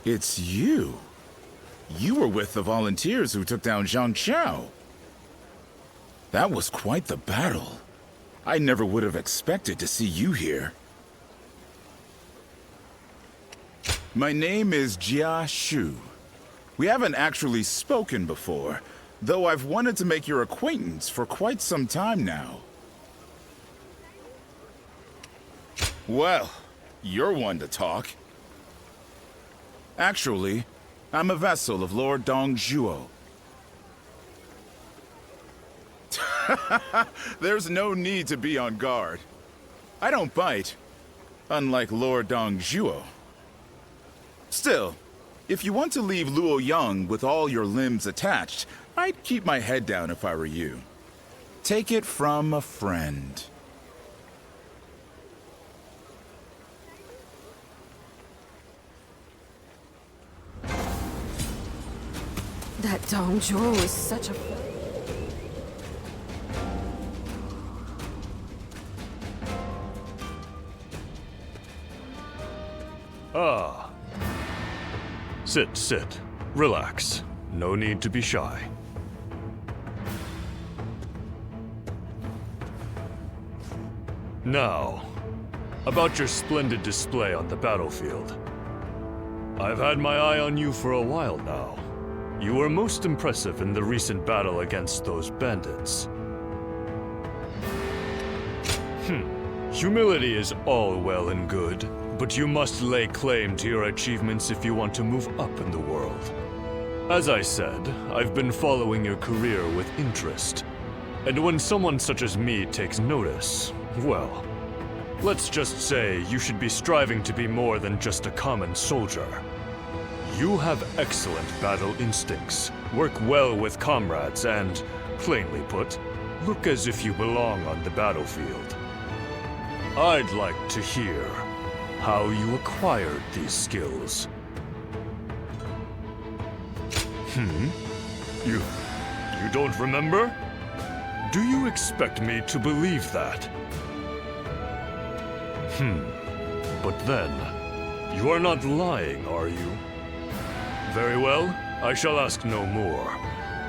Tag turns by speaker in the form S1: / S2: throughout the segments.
S1: It's you. You were with the volunteers who took down Zhang Qiao. That was quite the battle. I never would have expected to see you here. My name is Jia Shu. We haven't actually spoken before, though I've wanted to make your acquaintance for quite some time now. Well, you're one to talk. Actually, I'm a vassal of Lord Dongzhuo. There's no need to be on guard. I don't bite, unlike Lord Dongzhuo. Still, if you want to leave Luoyang with all your limbs attached, I'd keep my head down if I were you. Take it from a friend.
S2: That Dongzhuo is such a...
S3: Ah. Sit. Relax. No need to be shy. Now, about your splendid display on the battlefield. I've had my eye on you for a while now. You were most impressive in the recent battle against those bandits. Humility is all well and good, but you must lay claim to your achievements if you want to move up in the world. As I said, I've been following your career with interest. And when someone such as me takes notice, well, let's just say you should be striving to be more than just a common soldier. You have excellent battle instincts, work well with comrades, and, plainly put, look as if you belong on the battlefield. I'd like to hear how you acquired these skills. You don't remember? Do you expect me to believe that? But then, you are not lying, are you? Very well, I shall ask no more.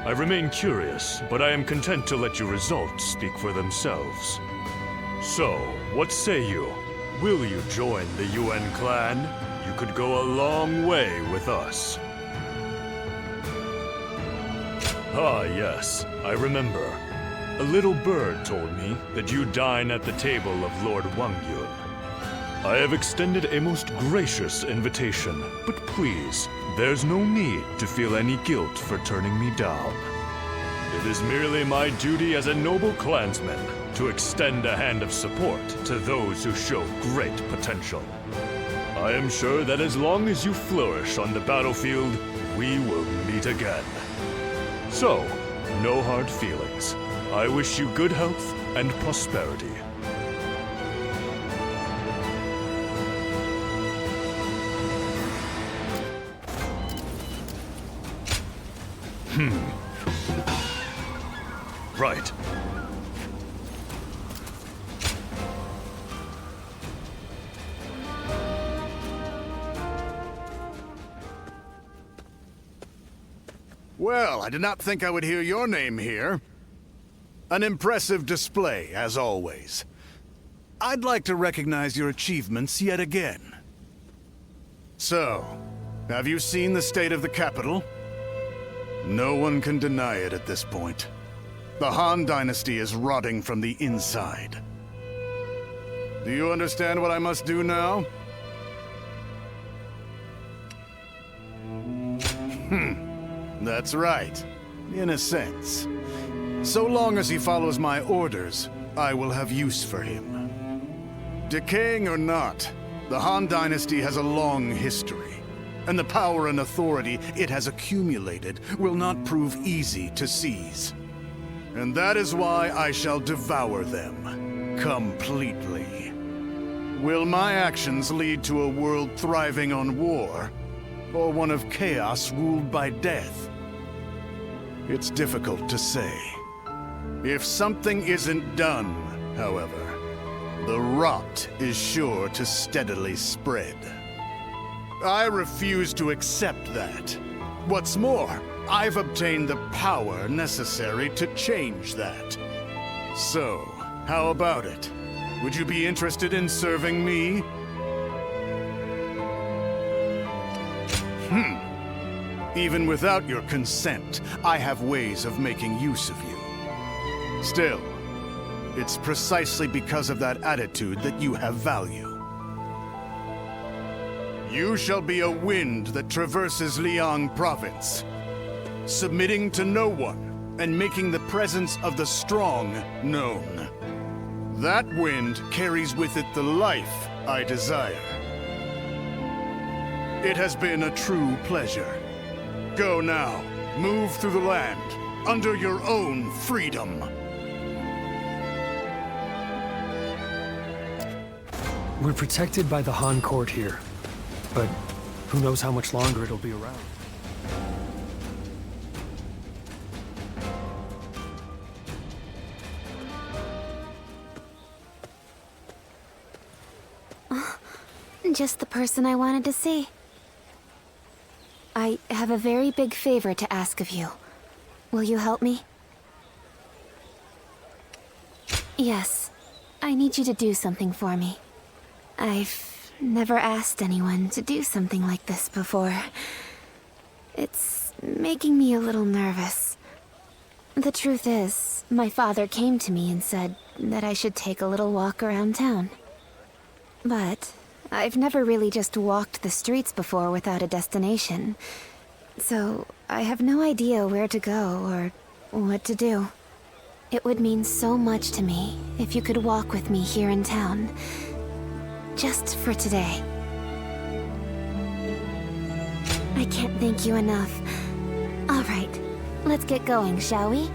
S3: I remain curious, but I am content to let your results speak for themselves. So, what say you? Will you join the Yuan clan? You could go a long way with us. Ah, yes, I remember. A little bird told me that you dine at the table of Lord Wangyun. I have extended a most gracious invitation, but please, there's no need to feel any guilt for turning me down. It is merely my duty as a noble clansman to extend a hand of support to those who show great potential. I am sure that as long as you flourish on the battlefield, we will meet again. So, no hard feelings. I wish you good health and prosperity. Right.
S4: Well, I did not think I would hear your name here. An impressive display, as always. I'd like to recognize your achievements yet again. So, have you seen the state of the capital? No one can deny it at this point. The Han Dynasty is rotting from the inside. Do you understand what I must do now? That's right. In a sense. So long as he follows my orders, I will have use for him. Decaying or not, the Han Dynasty has a long history, and the power and authority it has accumulated will not prove easy to seize. And that is why I shall devour them completely. Will my actions lead to a world thriving on war, or one of chaos ruled by death? It's difficult to say. If something isn't done, however, the rot is sure to steadily spread. I refuse to accept that. What's more, I've obtained the power necessary to change that. So, how about it? Would you be interested in serving me? Even without your consent, I have ways of making use of you. Still, it's precisely because of that attitude that you have value. You shall be a wind that traverses Luoyang province, submitting to no one and making the presence of the strong known. That wind carries with it the life I desire. It has been a true pleasure. Go now. Move through the land, under your own freedom.
S5: We're protected by the Han court here, but who knows how much longer it'll be around.
S2: Just the person I wanted to see. I have a very big favor to ask of you. Will you help me? Yes. I need you to do something for me. I've never asked anyone to do something like this before. It's making me a little nervous. The truth is, my father came to me and said that I should take a little walk around town. But I've never really just walked the streets before without a destination. So I have no idea where to go or what to do. It would mean so much to me if you could walk with me here in town. Just for today. I can't thank you enough. All right, let's get going, shall we?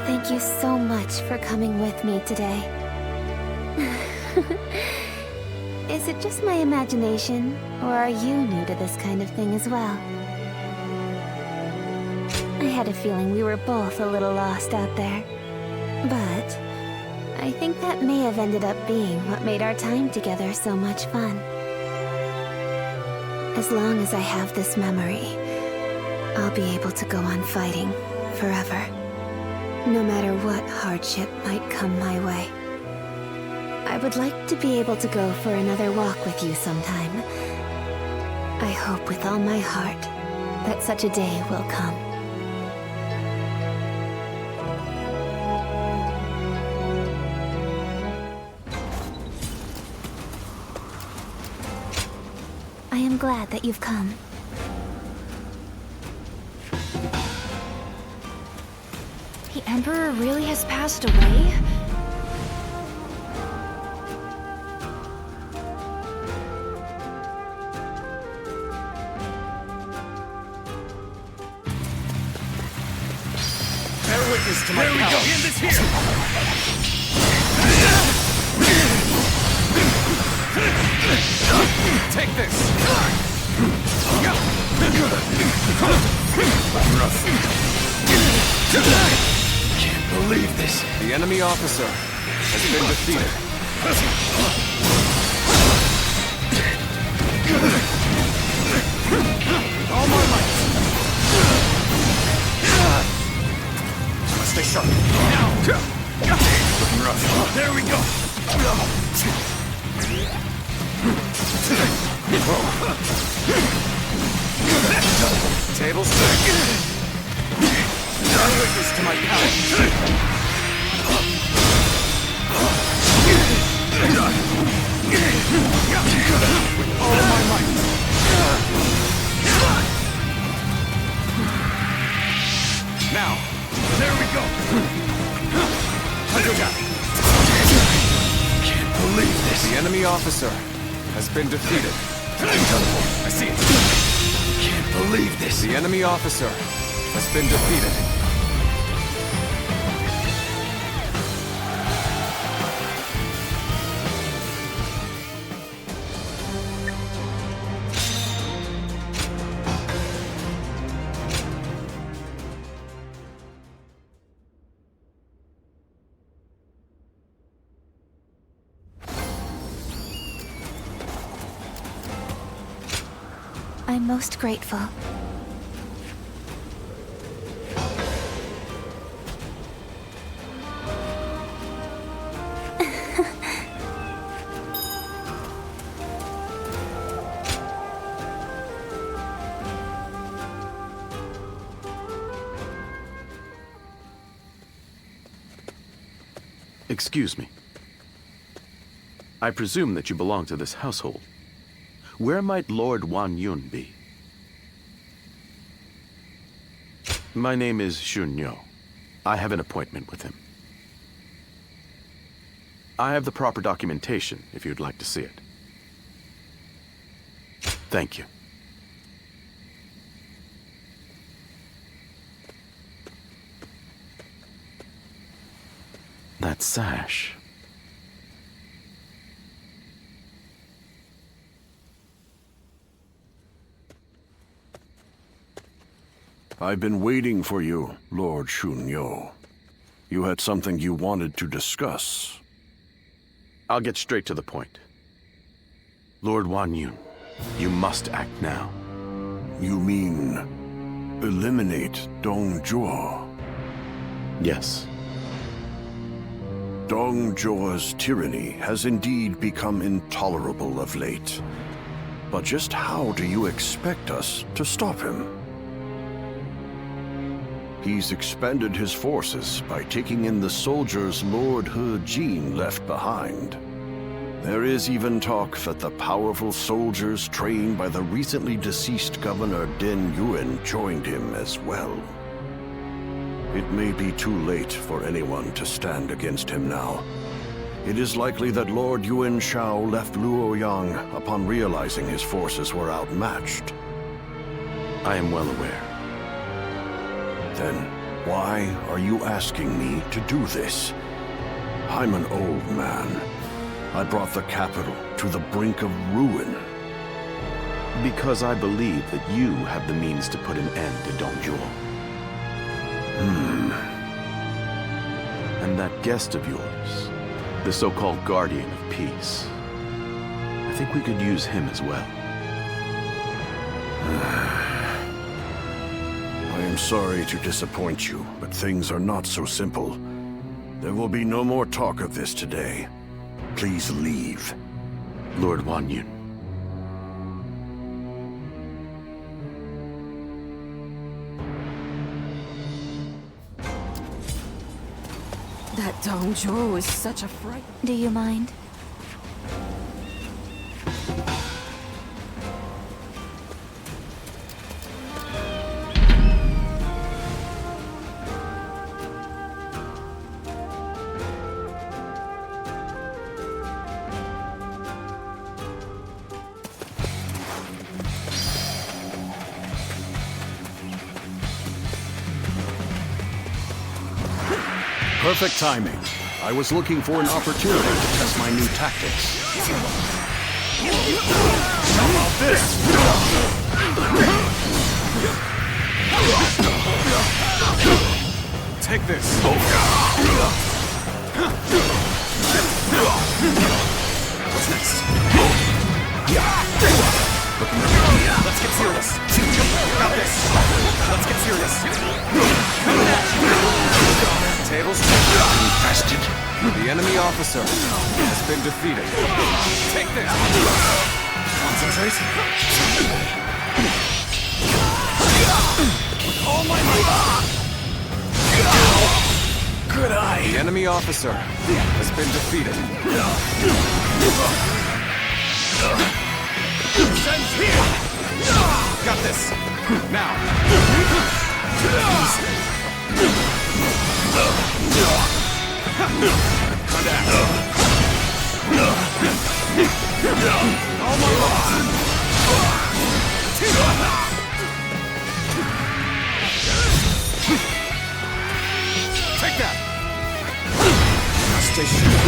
S2: Thank you so much for coming with me today. Is it just my imagination, or are you new to this kind of thing as well? I had a feeling we were both a little lost out there. But I think that may have ended up being what made our time together so much fun. As long as I have this memory, I'll be able to go on fighting forever. No matter what hardship might come my way. I would like to be able to go for another walk with you sometime. I hope with all my heart that such a day will come. I am glad that you've come. The Emperor really has passed away?
S1: Bear witness to my power. There we go. End this here. Take this. Can't believe this. The enemy officer has been defeated.
S4: All my might. Let's stay sharp. Now. Looking rough. There we go. Tables back. No witness to my power. With all my might. Now, there we go. Can't believe this. The enemy officer has been defeated. I see it. Can't believe this. The enemy officer has been defeated.
S2: I'm most grateful.
S6: Excuse me. I presume that you belong to this household. Where might Lord Wan Yun be? My name is Shunyo. I have an appointment with him. I have the proper documentation if you'd like to see it. Thank you. That sash.
S7: I've been waiting for you, Lord Shunyo. You had something you wanted to discuss.
S6: I'll get straight to the point. Lord Wan Yun, you must act now.
S7: You mean eliminate Dong Zhuo?
S6: Yes.
S7: Dong Zhuo's tyranny has indeed become intolerable of late. But just how do you expect us to stop him? He's expanded his forces by taking in the soldiers Lord He Jin left behind. There is even talk that the powerful soldiers trained by the recently deceased Governor Den Yuan joined him as well. It may be too late for anyone to stand against him now. It is likely that Lord Yuan Shao left Luoyang upon realizing his forces were outmatched.
S6: I am well aware.
S7: Then why are you asking me to do this? I'm an old man. I brought the capital to the brink of ruin.
S6: Because I believe that you have the means to put an end to Dong Zhuo. And that guest of yours, the so-called Guardian of Peace, I think we could use him as well.
S7: I am sorry to disappoint you, but things are not so simple. There will be no more talk of this today. Please leave.
S6: Lord Wan Yun.
S8: That Dong Zhuo is such a fright.
S2: Do you mind?
S7: Perfect timing. I was looking for an opportunity to test my new tactics.
S4: How about this? Take this. What's next?
S9: Let's get serious. Got this. Let's get serious. Tables infested. The enemy officer has been defeated. Take this. Concentrate. All my might. Good eye. The enemy officer has been defeated. Sense here. Got this. Now. Contact. All my loss. Take that. Now stay sharp.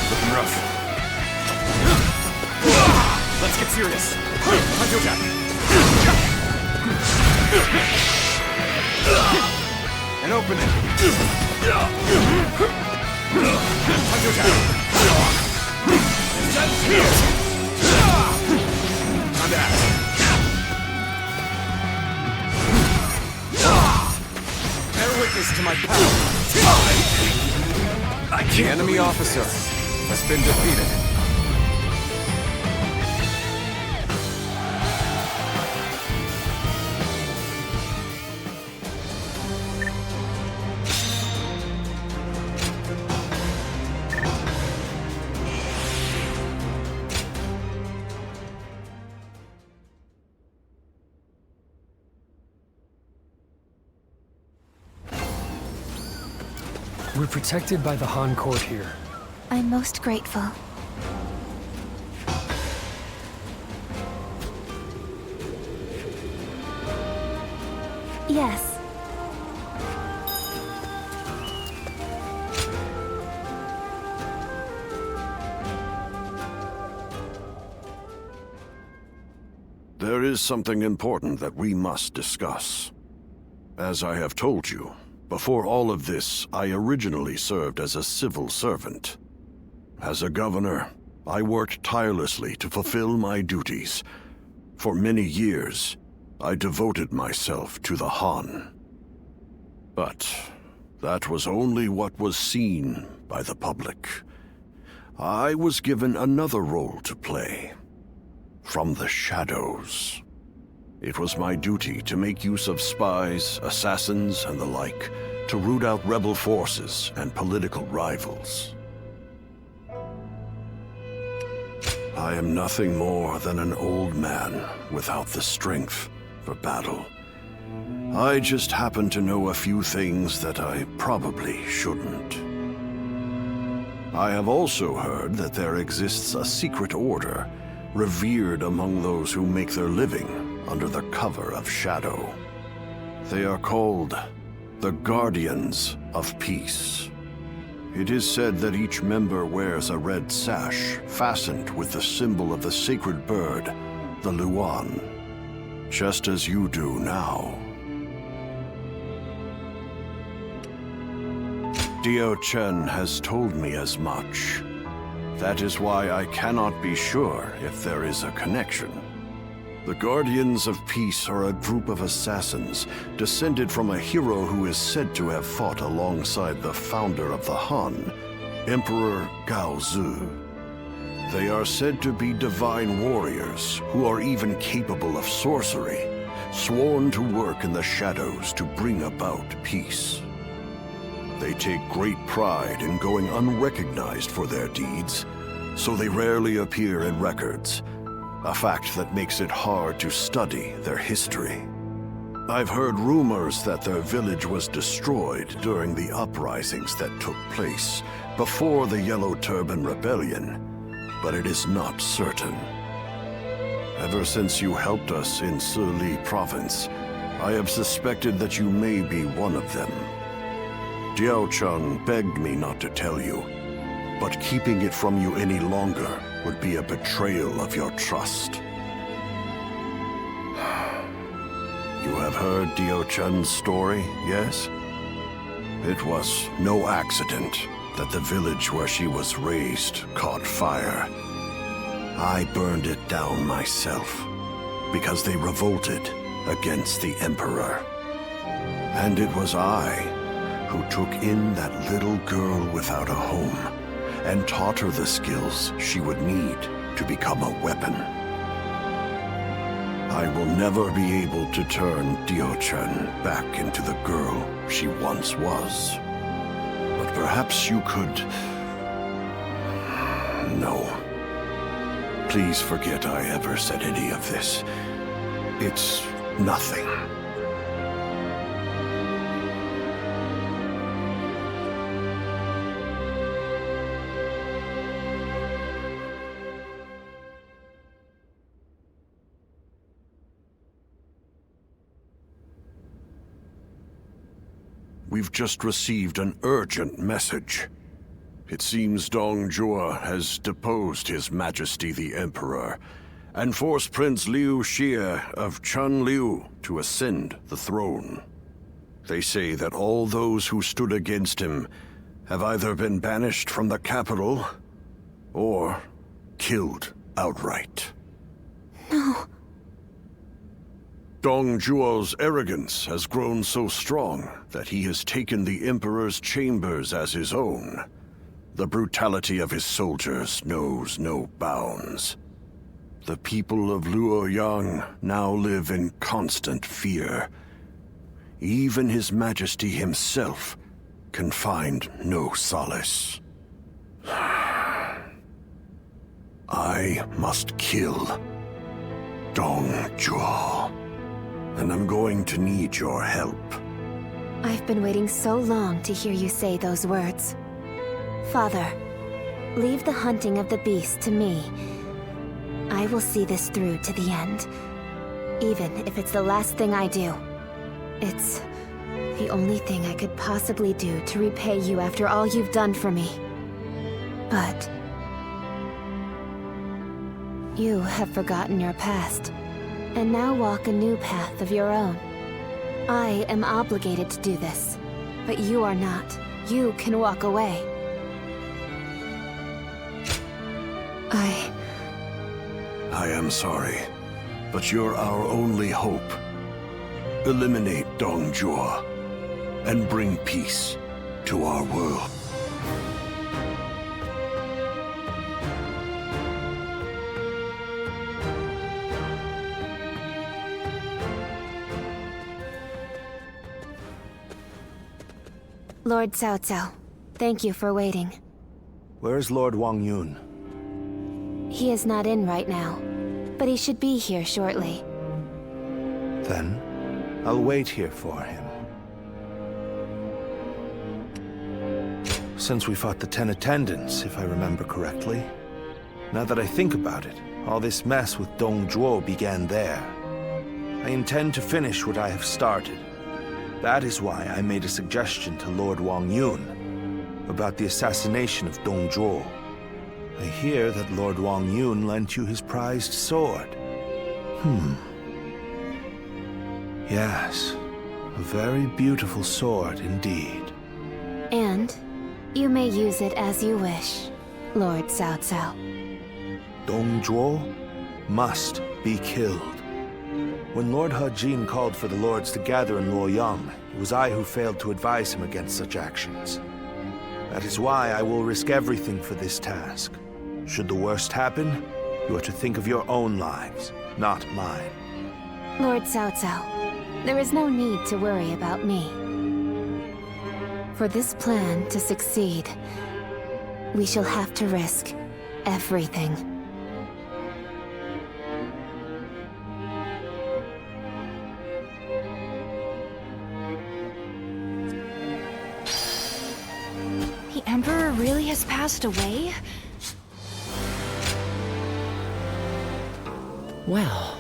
S9: Looking rough. Let's get serious. Hunter attack. And open it. Hunter attack. Sense here. Contact. Bear witness to my power. The enemy officer has been defeated.
S5: We're protected by the Han court here.
S2: I'm most grateful. Yes.
S7: There is something important that we must discuss. As I have told you, before all of this, I originally served as a civil servant. As a governor, I worked tirelessly to fulfill my duties. For many years, I devoted myself to the Han. But that was only what was seen by the public. I was given another role to play. From the shadows. It was my duty to make use of spies, assassins, and the like, to root out rebel forces and political rivals. I am nothing more than an old man without the strength for battle. I just happen to know a few things that I probably shouldn't. I have also heard that there exists a secret order, revered among those who make their living under the cover of shadow. They are called the Guardians of Peace. It is said that each member wears a red sash fastened with the symbol of the sacred bird, the Luoyang, just as you do now. Dio Chen has told me as much. That is why I cannot be sure if there is a connection. The Guardians of Peace are a group of assassins descended from a hero who is said to have fought alongside the founder of the Han, Emperor Gaozu. They are said to be divine warriors who are even capable of sorcery, sworn to work in the shadows to bring about peace. They take great pride in going unrecognized for their deeds, so they rarely appear in records, a fact that makes it hard to study their history. I've heard rumors that their village was destroyed during the uprisings that took place before the Yellow Turban Rebellion, but it is not certain. Ever since you helped us in Sili Province, I have suspected that you may be one of them. Diao Chun begged me not to tell you, but keeping it from you any longer would be a betrayal of your trust. You have heard Dio Chun's story, yes? It was no accident that the village where she was raised caught fire. I burned it down myself, because they revolted against the Emperor. And it was I who took in that little girl without a home and taught her the skills she would need to become a weapon. I will never be able to turn Dio-chan back into the girl she once was. But perhaps you could... No. Please forget I ever said any of this. It's nothing. We've just received an urgent message. It seems Dong Zhuo has deposed His Majesty the Emperor and forced Prince Liu Xie of Chunliu to ascend the throne. They say that all those who stood against him have either been banished from the capital or killed outright.
S2: No.
S7: Dong Zhuo's arrogance has grown so strong that he has taken the Emperor's chambers as his own. The brutality of his soldiers knows no bounds. The people of Luoyang now live in constant fear. Even His Majesty himself can find no solace. I must kill Dong Zhuo. And I'm going to need your help.
S2: I've been waiting so long to hear you say those words. Father, leave the hunting of the beast to me. I will see this through to the end. Even if it's the last thing I do. It's the only thing I could possibly do to repay you after all you've done for me. But... you have forgotten your past, and now walk a new path of your own. I am obligated to do this, but you are not. You can walk away.
S7: I am sorry, but you're our only hope. Eliminate Dong Zhuo, and bring peace to our world.
S2: Lord Cao Cao, thank you for waiting.
S10: Where's Lord Wang Yun?
S2: He is not in right now, but he should be here shortly.
S10: Then, I'll wait here for him. Since we fought the 10 attendants, if I remember correctly. Now that I think about it, all this mess with Dong Zhuo began there. I intend to finish what I have started. That is why I made a suggestion to Lord Wang Yun about the assassination of Dong Zhuo. I hear that Lord Wang Yun lent you his prized sword. Yes, a very beautiful sword indeed.
S2: And you may use it as you wish, Lord Cao Cao.
S10: Dong Zhuo must be killed. When Lord He Jin called for the lords to gather in Luoyang, it was I who failed to advise him against such actions. That is why I will risk everything for this task. Should the worst happen, you are to think of your own lives, not mine.
S2: Lord Cao Cao, there is no need to worry about me. For this plan to succeed, we shall have to risk everything.
S8: The Emperor really has passed away?
S11: Well,